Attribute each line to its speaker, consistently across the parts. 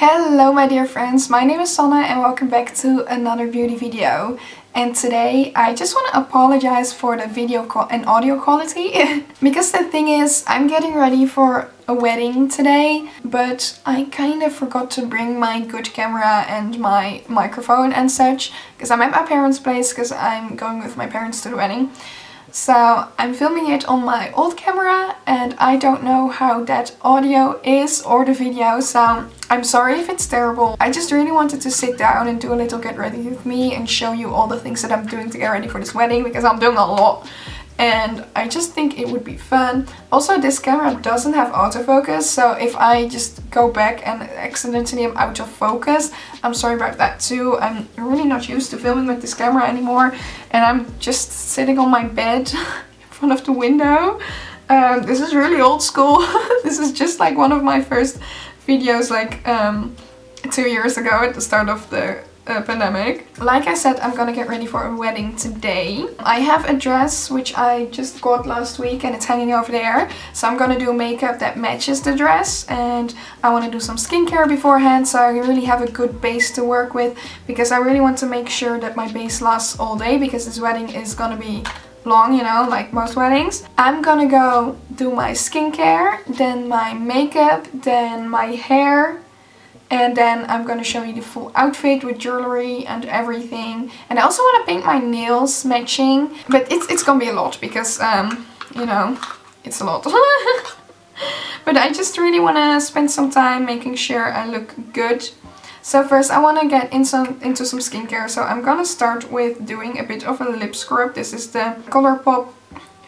Speaker 1: Hello my dear friends, my name is Sanne and welcome back to another beauty video. And today I just want to apologize for the video and audio quality because the thing is I'm getting ready for a wedding today, but I kind of forgot to bring my good camera and my microphone and such because I'm at my parents' place because I'm going with my parents to the wedding. So I'm filming it on my old camera and I don't know how that audio is or the video, so I'm sorry if it's terrible. I just really wanted to sit down and do a little get ready with me and show you all the things that I'm doing to get ready for this wedding because I'm doing a lot and I just think it would be fun. Also, this camera doesn't have autofocus, so if I just go back and accidentally am out of focus, I'm sorry about that too. I'm really not used to filming with this camera anymore and I'm just sitting on my bed in front of the window. This is really old school. This is just like one of my first videos like 2 years ago at the start of the pandemic. Like I said, I'm gonna get ready for a wedding today. I have a dress which I just got last week and it's hanging over there. So I'm gonna do makeup that matches the dress and I want to do some skincare beforehand so I really have a good base to work with because I really want to make sure that my base lasts all day because this wedding is gonna be long, you know, like most weddings. I'm gonna go do my skincare, then my makeup, then my hair, and then I'm gonna show you the full outfit with jewelry and everything. And I also want to paint my nails matching, but it's gonna be a lot because you know, it's a lot. But I just really want to spend some time making sure I look good. So first I want to get into some skincare, so I'm gonna start with doing a bit of a lip scrub. This is the Colourpop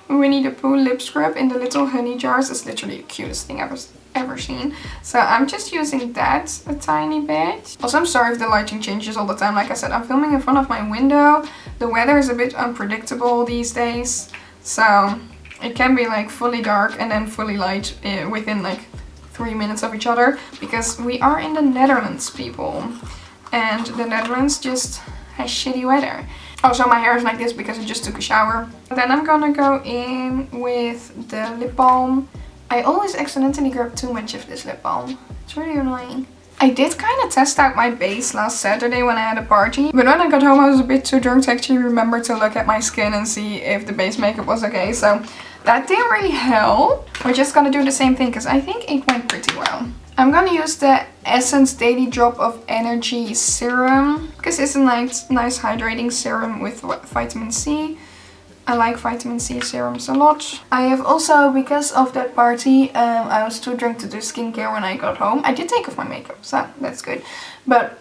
Speaker 1: Winnie the Pooh lip scrub in the little honey jars. It's literally the cutest thing I've ever seen. So I'm just using that a tiny bit. Also, I'm sorry if the lighting changes all the time. Like I said, I'm filming in front of my window. The weather is a bit unpredictable these days, so it can be like fully dark and then fully light within like 3 minutes of each other because we are in the Netherlands, people, and the Netherlands just has shitty weather. Also, my hair is like this because I just took a shower. Then I'm gonna go in with the lip balm. I always accidentally grab too much of this lip balm. It's really annoying. I did kind of test out my base last Saturday when I had a party, but when I got home I was a bit too drunk to actually remember to look at my skin and see if the base makeup was okay, so that didn't really help. We're just gonna do the same thing because I think it went pretty well. I'm gonna use the Essence Daily Drop of Energy Serum because it's a nice hydrating serum with vitamin C. I like vitamin C serums a lot. I have also, because of that party, I was too drunk to do skincare when I got home. I did take off my makeup, so that's good. But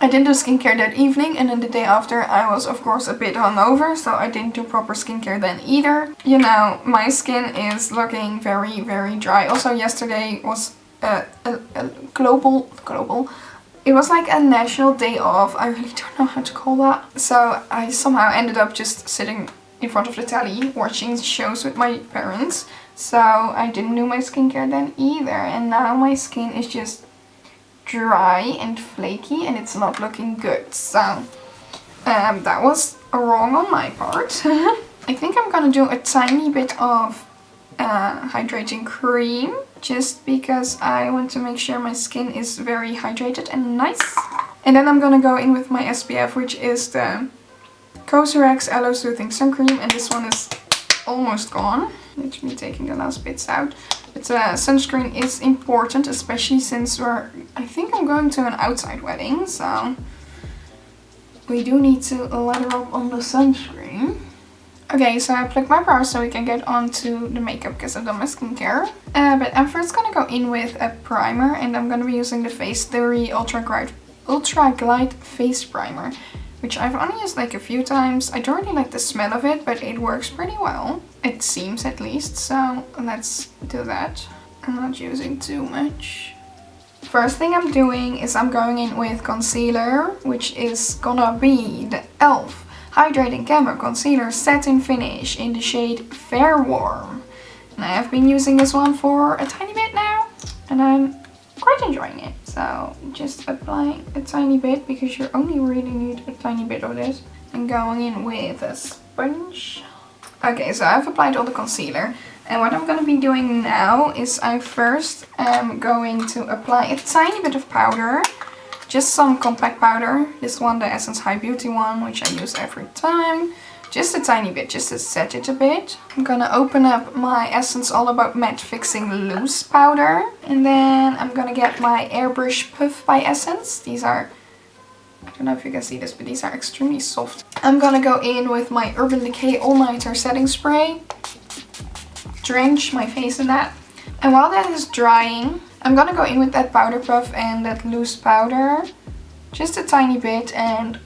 Speaker 1: I didn't do skincare that evening, and then the day after I was of course a bit hungover, so I didn't do proper skincare then either. You know, my skin is looking very, very dry. Also, yesterday was a global, it was like a national day off. I really don't know how to call that. So I somehow ended up just sitting in front of the telly watching shows with my parents, so I didn't do my skincare then either, and now my skin is just dry and flaky and it's not looking good. So that was wrong on my part. I think I'm gonna do a tiny bit of hydrating cream just because I want to make sure my skin is very hydrated and nice. And then I'm gonna go in with my SPF, which is the Cosrx Aloe Soothing Sun Cream, and this one is almost gone. Literally taking the last bits out. But sunscreen is important, especially since I think I'm going to an outside wedding, so we do need to lather up on the sunscreen. Okay, so I plucked my brows so we can get on to the makeup because I've done my skincare. But I'm first gonna go in with a primer, and I'm gonna be using the Face Theory Ultra Glide Face Primer, which I've only used like a few times. I don't really like the smell of it, but it works pretty well. It seems, at least, so let's do that. I'm not using too much. First thing I'm doing is I'm going in with concealer, which is gonna be the e.l.f. Hydrating Camo Concealer Satin Finish in the shade Fair Warm. And I have been using this one for a tiny bit now, and I'm quite enjoying it. So just apply a tiny bit because you only really need a tiny bit of this. And going in with a sponge. Okay, so I've applied all the concealer And what I'm going to be doing now is I first am going to apply a tiny bit of powder. Just some compact powder. This one, the Essence High Beauty one, which I use every time. Just a tiny bit, just to set it a bit. I'm gonna open up my Essence All About Matte Fixing Loose powder. And then I'm gonna get my Airbrush Puff by Essence. These are, I don't know if you can see this, but these are extremely soft. I'm gonna go in with my Urban Decay All Nighter Setting Spray. Drench my face in that. And while that is drying, I'm gonna go in with that powder puff and that loose powder. Just a tiny bit and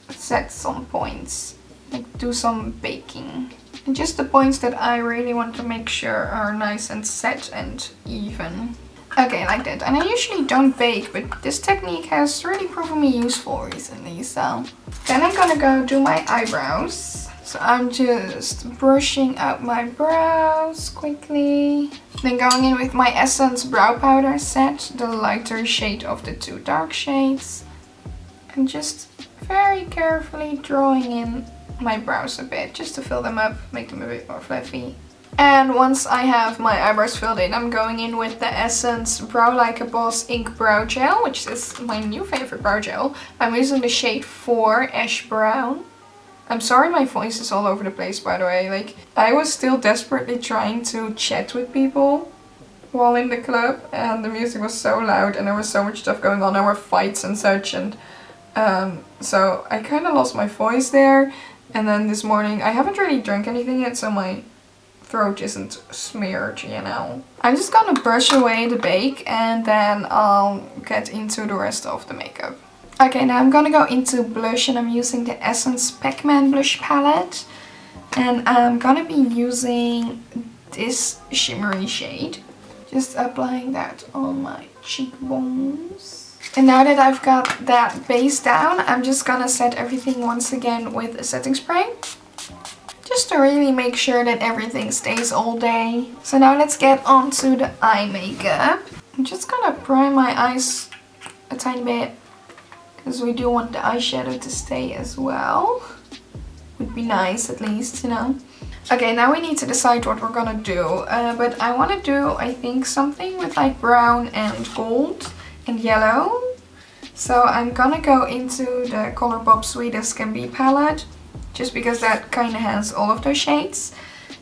Speaker 1: set some points. Like do some baking. And just the points that I really want to make sure are nice and set and even. Okay, like that. And I usually don't bake, but this technique has really proven me useful recently, so. Then I'm gonna go do my eyebrows. So I'm just brushing out my brows quickly. Then going in with my Essence Brow Powder set, the lighter shade of the two dark shades. And just very carefully drawing in my brows a bit, just to fill them up, make them a bit more fluffy. And once I have my eyebrows filled in, I'm going in with the Essence Brow Like a Boss Ink Brow Gel, which is my new favorite brow gel. I'm using the shade 4 Ash Brown. I'm sorry my voice is all over the place, by the way. Like, I was still desperately trying to chat with people while in the club, and the music was so loud and there was so much stuff going on. There were fights and such, and so I kind of lost my voice there. And then this morning, I haven't really drank anything yet, so my throat isn't smeared, you know. I'm just gonna brush away the bake and then I'll get into the rest of the makeup. Okay, now I'm gonna go into blush, and I'm using the Essence Pac-Man blush palette. And I'm gonna be using this shimmery shade. Just applying that on my cheekbones. And now that I've got that base down, I'm just gonna set everything once again with a setting spray. Just to really make sure that everything stays all day. So now let's get on to the eye makeup. I'm just gonna prime my eyes a tiny bit, because we do want the eyeshadow to stay as well. Would be nice at least, you know. Okay, now we need to decide what we're gonna do. But I want to do, I think, something with like brown and gold and yellow. So I'm gonna go into the Colourpop Sweet as Can Be palette, just because that kind of has all of those shades.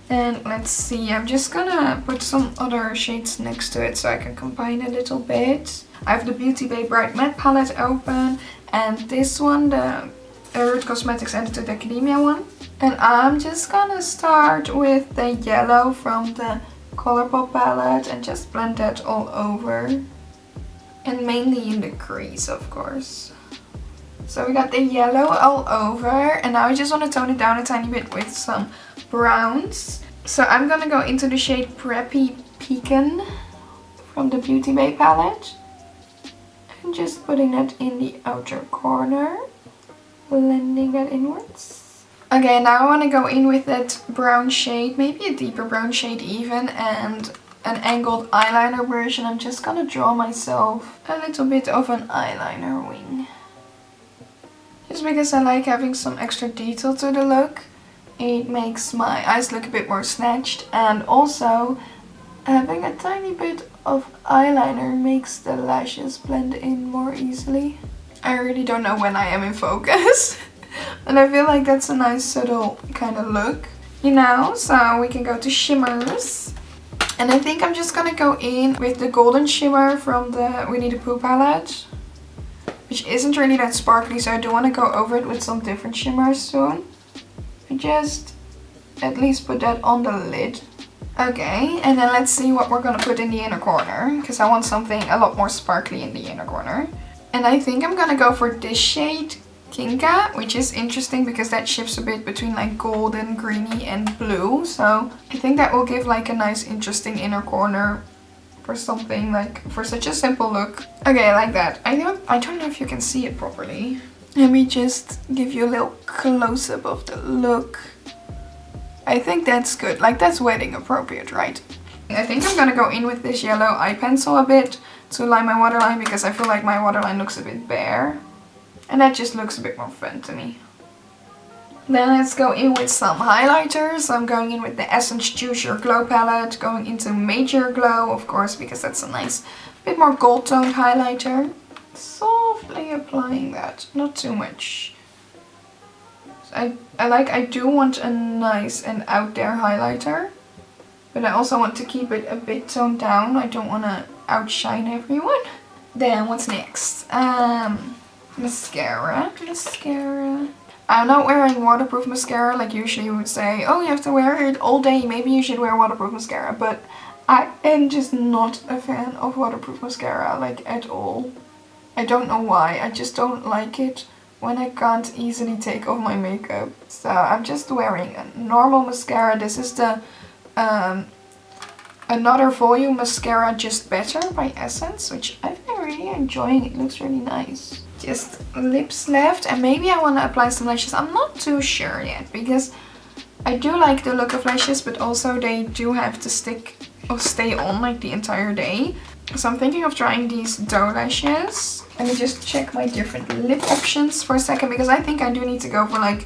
Speaker 1: And let's see, I'm just gonna put some other shades next to it so I can combine a little bit. I have the Beauty Bay Bright Matte palette open, and this one, the Root Cosmetics Attitude Academia one. And I'm just gonna start with the yellow from the Colourpop palette and just blend that all over. And mainly in the crease, of course. So we got the yellow all over, and now I just want to tone it down a tiny bit with some browns. So I'm gonna go into the shade Preppy Pecan from the Beauty Bay palette. And just putting that in the outer corner. Blending that inwards. Okay, now I want to go in with that brown shade, maybe a deeper brown shade even, and an angled eyeliner brush, and I'm just gonna draw myself a little bit of an eyeliner wing. Just because I like having some extra detail to the look. It makes my eyes look a bit more snatched, and also having a tiny bit of eyeliner makes the lashes blend in more easily. I really don't know when I am in focus. And I feel like that's a nice subtle kind of look, you know. So we can go to shimmers. And I think I'm just gonna go in with the golden shimmer from the Winnie the Pooh palette, which isn't really that sparkly, so I do want to go over it with some different shimmers soon. Just at least put that on the lid. Okay, and then let's see what we're gonna put in the inner corner, because I want something a lot more sparkly in the inner corner. And I think I'm gonna go for this shade, Kinka, which is interesting because that shifts a bit between like golden, greeny and blue. So I think that will give like a nice interesting inner corner for something like, for such a simple look. Okay, like that. I don't know if you can see it properly. Let me just give you a little close-up of the look. I think that's good. Like, that's wedding appropriate, right? I think I'm gonna go in with this yellow eye pencil a bit to line my waterline, because I feel like my waterline looks a bit bare. And that just looks a bit more fun to me. Then let's go in with some highlighters. I'm going in with the Essence Choose Your Glow palette, going into Major Glow, of course, because that's a nice, bit more gold toned highlighter. Softly applying that, not too much. I do want a nice and out there highlighter, but I also want to keep it a bit toned down. I don't want to outshine everyone. Then what's next? Mascara. I'm not wearing waterproof mascara like usually you would say, oh, you have to wear it all day, maybe you should wear waterproof mascara, but I am just not a fan of waterproof mascara, like at all. I don't know why, I just don't like it when I can't easily take off my makeup. So I'm just wearing a normal mascara. This is the Another Volume Mascara Just Better by Essence, which I've been really enjoying. It looks really nice. Just lips left, and maybe I want to apply some lashes. I'm not too sure yet, because I do like the look of lashes, but also they do have to stick or stay on like the entire day. So I'm thinking of trying these doe lashes. Let me just check my different lip options for a second, because I think I do need to go for like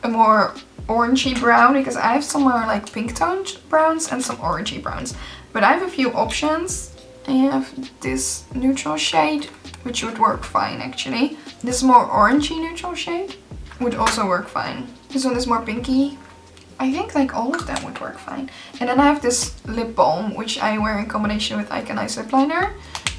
Speaker 1: a more orangey brown, because I have some more like pink toned browns and some orangey browns. But I have a few options. I have this neutral shade, which would work fine actually. This more orangey neutral shade would also work fine. This one is more pinky. I think like all of them would work fine. And then I have this lip balm, which I wear in combination with Icon Ice Lip Liner.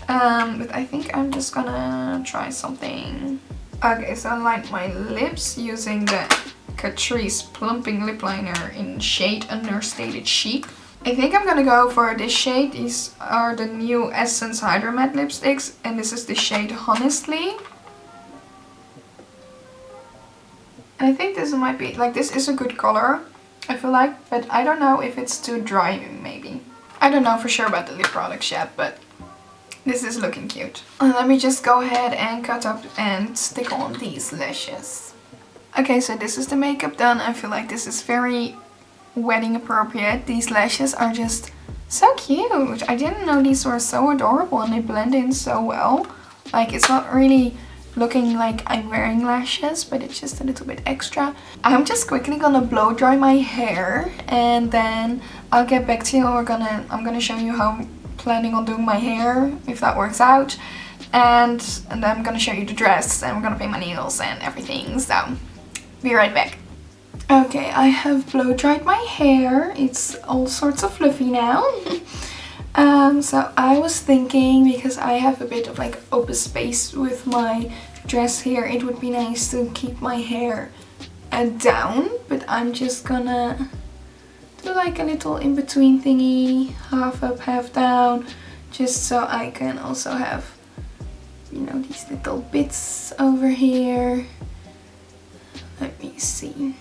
Speaker 1: But I think I'm just gonna try something. Okay, so I line my lips using the Catrice Plumping Lip Liner in shade Understated Chic. I think I'm gonna go for this shade. These are the new Essence Hydro Matte lipsticks, and this is the shade Honestly. And I think this might be, like, this is a good color, I feel like, but I don't know if it's too dry maybe. I don't know for sure about the lip products yet, but this is looking cute. And let me just go ahead and cut up and stick on these lashes. Okay, so this is the makeup done. I feel like this is very wedding appropriate. These lashes are just so cute. I didn't know these were so adorable, and they blend in so well. Like, it's not really looking like I'm wearing lashes, but it's just a little bit extra. I'm just quickly gonna blow dry my hair, and then I'll get back to you. I'm gonna show you how I'm planning on doing my hair, if that works out. And then I'm gonna show you the dress, and we're gonna paint my nails and everything. So be right back. Okay, I have blow dried my hair. It's all sorts of fluffy now. So I was thinking, because I have a bit of like open space with my dress here, it would be nice to keep my hair down, but I'm just gonna do like a little in-between thingy, half up, half down, just so I can also have, you know, these little bits over here. Let me see.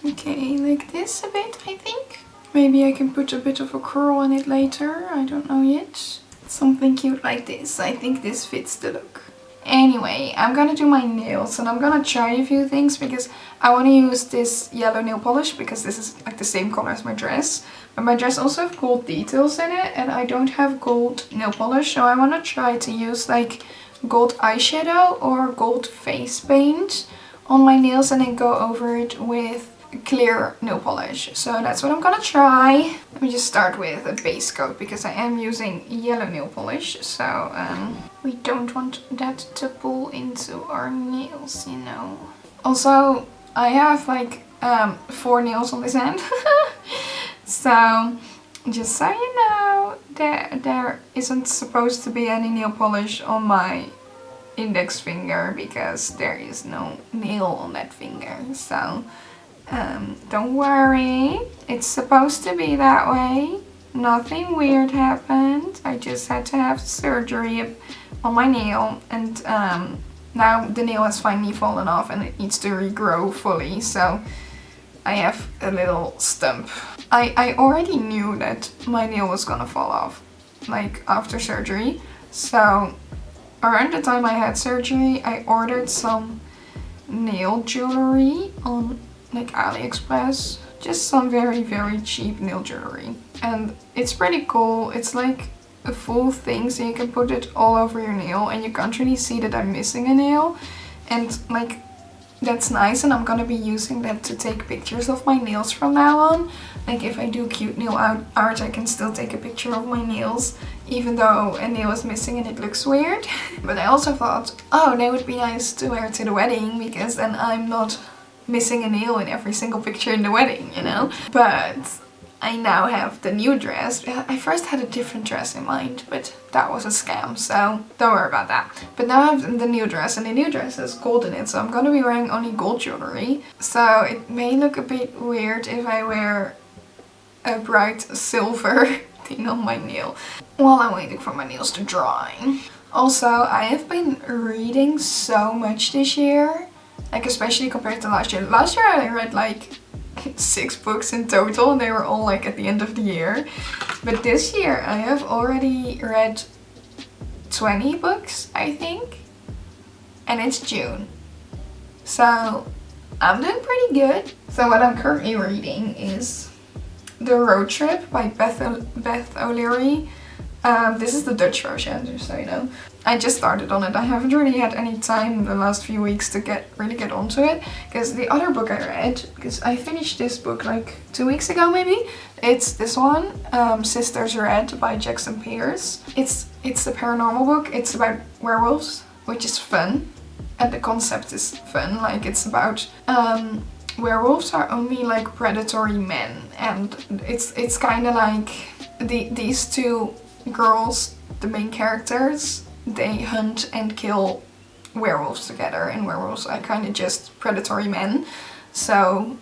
Speaker 1: Okay, like this a bit, I think. Maybe I can put a bit of a curl on it later, I don't know yet. Something cute like this. I think this fits the look. Anyway, I'm gonna do my nails, and I'm gonna try a few things because I want to use this yellow nail polish, because this is like the same color as my dress. But my dress also has gold details in it, and I don't have gold nail polish, so I want to try to use like gold eyeshadow or gold face paint on my nails, and then go over it with clear nail polish. So that's what I'm gonna try. Let me just start with a base coat, because I am using yellow nail polish, so we don't want that to pull into our nails, you know. Also, I have like 4 nails on this hand. So just so you know, there isn't supposed to be any nail polish on my index finger, because there is no nail on that finger. So don't worry, it's supposed to be that way. Nothing weird happened. I just had to have surgery on my nail, and now the nail has finally fallen off and it needs to regrow fully. So I have a little stump. I already knew that my nail was gonna fall off, like after surgery. So around the time I had surgery, I ordered some nail jewelry on like AliExpress. Just some very, very cheap nail jewelry. And it's pretty cool. It's like a full thing, so you can put it all over your nail, and you can't really see that I'm missing a nail. And like that's nice, and I'm gonna be using that to take pictures of my nails from now on. Like if I do cute nail art, I can still take a picture of my nails, even though a nail is missing and it looks weird. But I also thought, oh, they would be nice to wear to the wedding, because then I'm not missing a nail in every single picture in the wedding, you know? But I now have the new dress. I first had a different dress in mind, but that was a scam, so don't worry about that. But now I have the new dress, and the new dress has gold in it, so I'm gonna be wearing only gold jewelry. So it may look a bit weird if I wear a bright silver thing on my nail while I'm waiting for my nails to dry. Also, I have been reading so much this year, like especially compared to last year. Last year I read like 6 books in total, and they were all like at the end of the year. But this year I have already read 20 books, I think, and it's June. So I'm doing pretty good. So what I'm currently reading is The Road Trip by Beth O'Leary. This is the Dutch version, just so you know. I just started on it. I haven't really had any time the last few weeks to really get onto it, because the other book I read, because I finished this book like 2 weeks ago maybe, it's this one, Sisters Red by Jackson Pierce. It's a paranormal book. It's about werewolves, which is fun, and the concept is fun. Like it's about werewolves are only like predatory men, and it's kind of like these two girls, the main characters, they hunt and kill werewolves together, and werewolves are kind of just predatory men. So,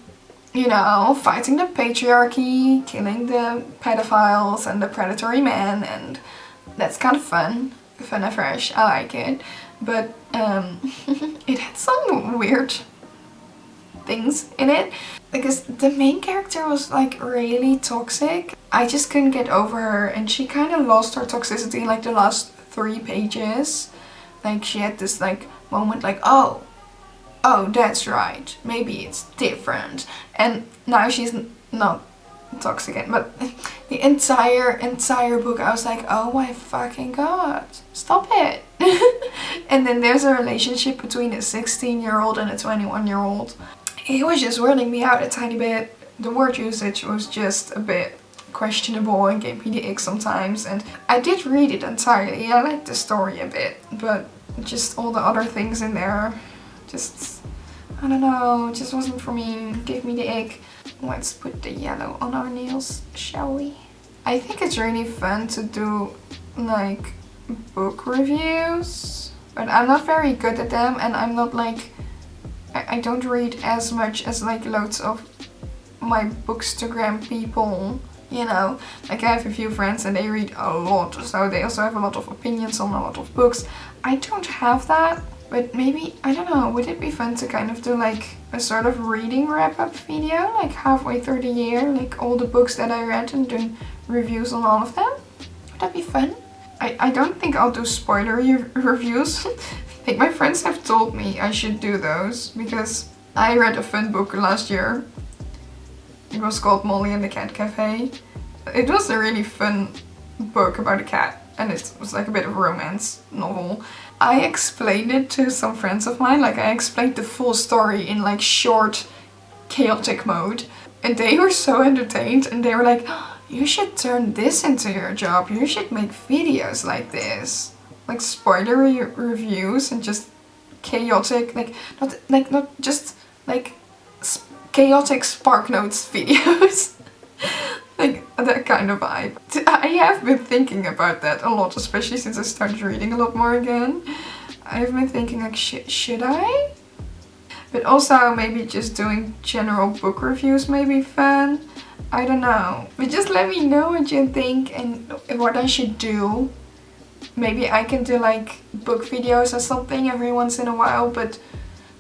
Speaker 1: you know, fighting the patriarchy, killing the pedophiles and the predatory men, and that's kind of fun and fresh. I like it, but it had some weird things in it, because the main character was like really toxic. I just couldn't get over her, and she kind of lost her toxicity in like the last 3 pages. Like she had this like moment like, oh that's right, maybe it's different, and now she's not toxic again. But the entire book I was like, oh my fucking god, stop it. And then there's a relationship between a 16-year-old and a 21-year-old. It was just weirding me out a tiny bit. The word usage was just a bit questionable and gave me the ick sometimes, and I did read it entirely. I liked the story a bit, but just all the other things in there, just, I don't know, it just wasn't for me, gave me the ick. Let's put the yellow on our nails, shall we? I think it's really fun to do like book reviews, but I'm not very good at them, and I'm not like, I don't read as much as like loads of my Bookstagram people, you know. Like I have a few friends and they read a lot, so they also have a lot of opinions on a lot of books. I don't have that, but maybe, I don't know, would it be fun to kind of do like a sort of reading wrap-up video, like halfway through the year, like all the books that I read and doing reviews on all of them? Would that be fun? I don't think I'll do spoiler reviews. Like my friends have told me I should do those, because I read a fun book last year. It was called Molly and the Cat Cafe. It was a really fun book about a cat, and it was like a bit of a romance novel. I explained it to some friends of mine, like I explained the full story in like short, chaotic mode. And they were so entertained, and they were like, oh, you should turn this into your job, you should make videos like this. Like spoilery reviews and just chaotic, not just like chaotic Spark Notes videos. Like that kind of vibe. I have been thinking about that a lot, especially since I started reading a lot more again. I've been thinking like, should I? But also maybe just doing general book reviews may be fun. I don't know. But just let me know what you think and what I should do. Maybe I can do like book videos or something every once in a while, but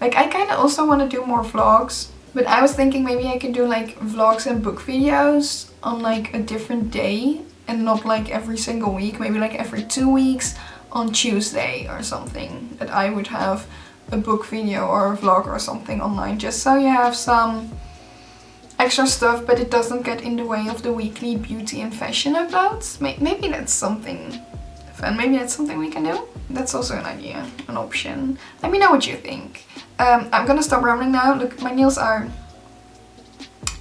Speaker 1: like I kind of also want to do more vlogs. But I was thinking maybe I can do like vlogs and book videos on like a different day, and not like every single week, maybe like every 2 weeks on Tuesday or something, that I would have a book video or a vlog or something online, just so you have some extra stuff, but it doesn't get in the way of the weekly beauty and fashion uploads. Maybe that's something And maybe that's something we can do. That's also an idea, an option. Let me know what you think. I'm gonna stop rambling now. Look, my nails are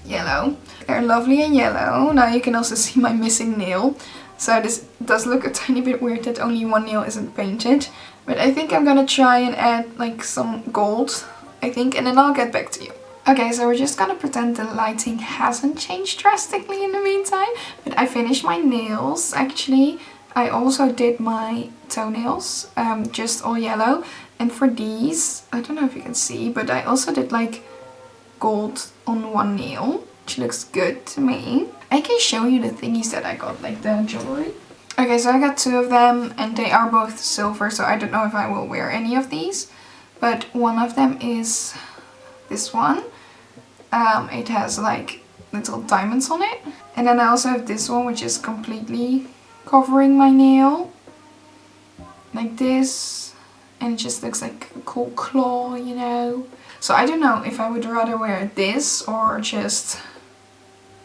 Speaker 1: yellow. They're lovely and yellow. Now you can also see my missing nail. So this does look a tiny bit weird that only one nail isn't painted. But I think I'm gonna try and add like some gold, I think, and then I'll get back to you. Okay, so we're just gonna pretend the lighting hasn't changed drastically in the meantime. But I finished my nails, actually. I also did my toenails, just all yellow. And for these, I don't know if you can see, but I also did like gold on one nail, which looks good to me. I can show you the thingies that I got, like the jewelry. Okay, so I got 2 of them and they are both silver, so I don't know if I will wear any of these. But one of them is this one. It has like little diamonds on it. And then I also have this one, which is completely covering my nail. Like this. And it just looks like a cool claw, you know. So I don't know if I would rather wear this or just...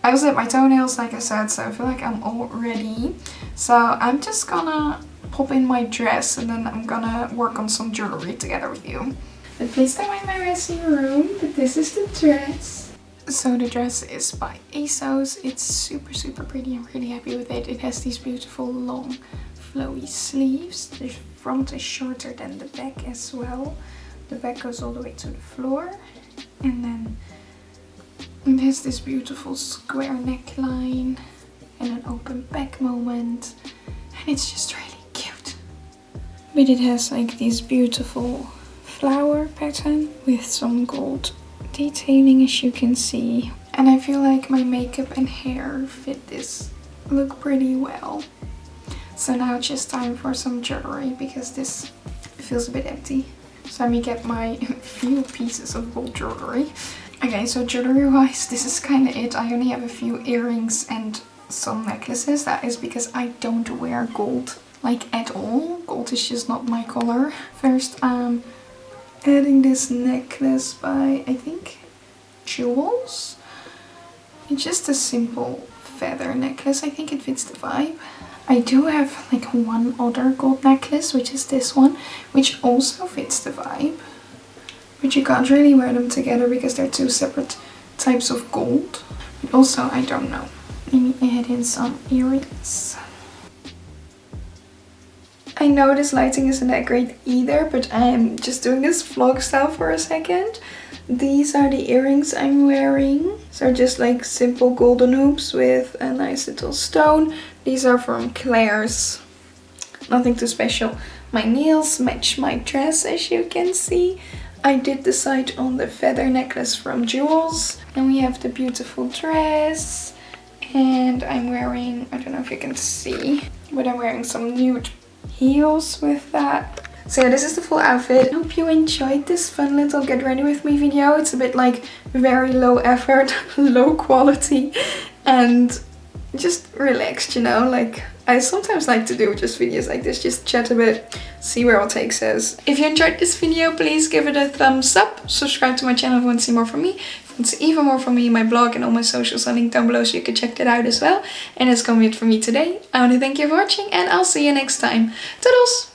Speaker 1: I also did my toenails, like I said, so I feel like I'm all ready. So I'm just gonna pop in my dress and then I'm gonna work on some jewelry together with you. But please don't mind my messy room, but this is the dress. So the dress is by ASOS. It's super, super pretty. I'm really happy with it. It has these beautiful long flowy sleeves. The front is shorter than the back as well. The back goes all the way to the floor. And then it has this beautiful square neckline and an open back moment. And it's just really cute. But it has like this beautiful flower pattern with some gold detailing, as you can see. And I feel like my makeup and hair fit this look pretty well. So now it's just time for some jewelry because this feels a bit empty. So let me get my few pieces of gold jewelry. Okay, so jewelry wise, this is kind of it. I only have a few earrings and some necklaces. That is because I don't wear gold like at all. Gold is just not my color. First, adding this necklace by, I think, Jewels. It's just a simple feather necklace. I think it fits the vibe. I do have like one other gold necklace, which is this one, which also fits the vibe. But you can't really wear them together because they're 2 separate types of gold. But also, I don't know. Let me add in some earrings. I know this lighting isn't that great either, but I'm just doing this vlog style for a second. These are the earrings I'm wearing. So just like simple golden hoops with a nice little stone. These are from Claire's. Nothing too special. My nails match my dress, as you can see. I did decide on the feather necklace from Jewels. And we have the beautiful dress. And I'm wearing, I don't know if you can see, but I'm wearing some nude heels with that. So yeah, this is the full outfit. I hope you enjoyed this fun little get ready with me video. It's a bit like very low effort, low quality, and just relaxed, you know. Like I sometimes like to do just videos like this, just chat a bit, see where it takes us. If you enjoyed this video, please give it a thumbs up. Subscribe to my channel if you want to see more from me. If you want to see even more from me, my blog and all my socials are linked down below so you can check that out as well. And that's gonna be it for me today. I want to thank you for watching and I'll see you next time. Toodles!